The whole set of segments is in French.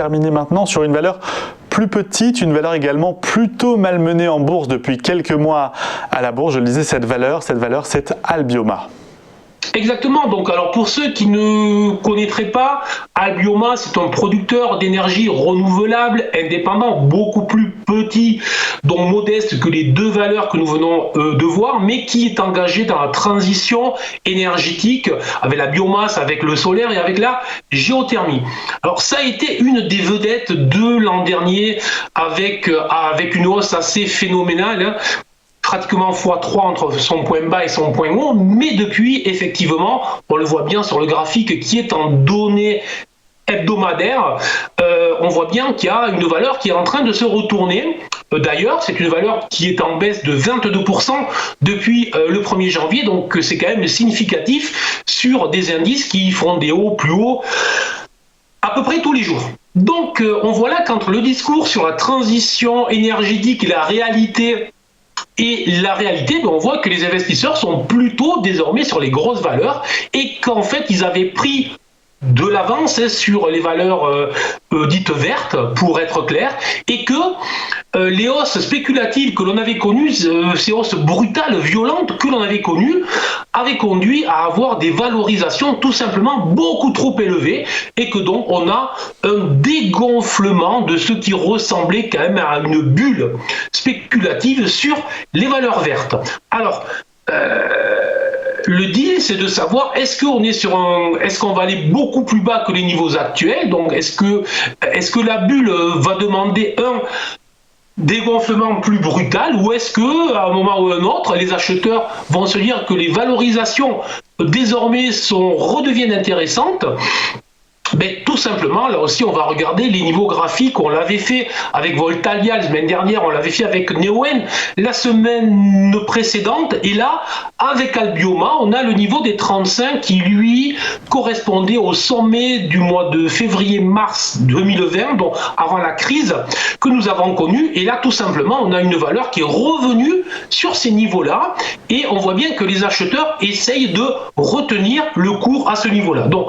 terminer maintenant sur une valeur plus petite, une valeur également plutôt malmenée en bourse depuis quelques mois à la bourse. Je le disais, cette valeur c'est Albioma. Exactement. Donc, alors pour ceux qui ne connaîtraient pas, Albioma, c'est un producteur d'énergie renouvelable, indépendant, beaucoup plus petit, donc modeste que les deux valeurs que nous venons de voir, mais qui est engagé dans la transition énergétique avec la biomasse, avec le solaire et avec la géothermie. Alors, ça a été une des vedettes de l'an dernier avec une hausse assez phénoménale, pratiquement x3 entre son point bas et son point haut, mais depuis, effectivement, on le voit bien sur le graphique qui est en données hebdomadaires, on voit bien qu'il y a une valeur qui est en train de se retourner. D'ailleurs, c'est une valeur qui est en baisse de 22% depuis le 1er janvier, donc c'est quand même significatif sur des indices qui font des hauts plus hauts à peu près tous les jours. Donc, on voit là qu'entre le discours sur la transition énergétique et la réalité, on voit que les investisseurs sont plutôt désormais sur les grosses valeurs et qu'en fait, ils avaient pris de l'avance sur les valeurs dites vertes, pour être clair, et que les hausses spéculatives que l'on avait connues, ces hausses brutales, violentes que l'on avait connues, avaient conduit à avoir des valorisations tout simplement beaucoup trop élevées, et que donc on a un dégonflement de ce qui ressemblait quand même à une bulle spéculative sur les valeurs vertes. Alors, le deal, c'est de savoir est-ce qu'on va aller beaucoup plus bas que les niveaux actuels. Donc, est-ce que la bulle va demander un dégonflement plus brutal, ou est-ce que à un moment ou à un autre, les acheteurs vont se dire que les valorisations désormais redeviennent intéressantes? Ben, tout simplement, là aussi, on va regarder les niveaux graphiques. On l'avait fait avec Voltalia la semaine dernière, on l'avait fait avec Neoen la semaine précédente. Et là, avec Albioma, on a le niveau des 35 qui, lui, correspondait au sommet du mois de février-mars 2020, donc avant la crise que nous avons connue. Et là, tout simplement, on a une valeur qui est revenue sur ces niveaux-là. Et on voit bien que les acheteurs essayent de retenir le cours à ce niveau-là. Donc,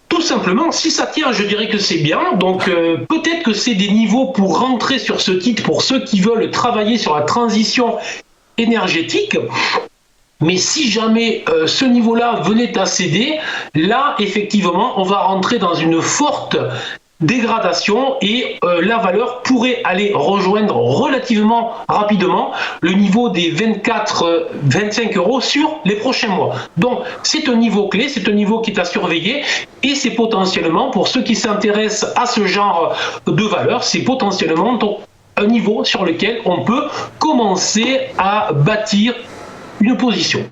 tout simplement, si ça tient, je dirais que c'est bien. Donc peut-être que c'est des niveaux pour rentrer sur ce titre pour ceux qui veulent travailler sur la transition énergétique. Mais si jamais ce niveau-là venait à céder, là, effectivement, on va rentrer dans une forte dégradation et la valeur pourrait aller rejoindre relativement rapidement le niveau des 24-25 euros sur les prochains mois. Donc c'est un niveau clé, c'est un niveau qui est à surveiller et c'est potentiellement, pour ceux qui s'intéressent à ce genre de valeur, c'est potentiellement un niveau sur lequel on peut commencer à bâtir une position.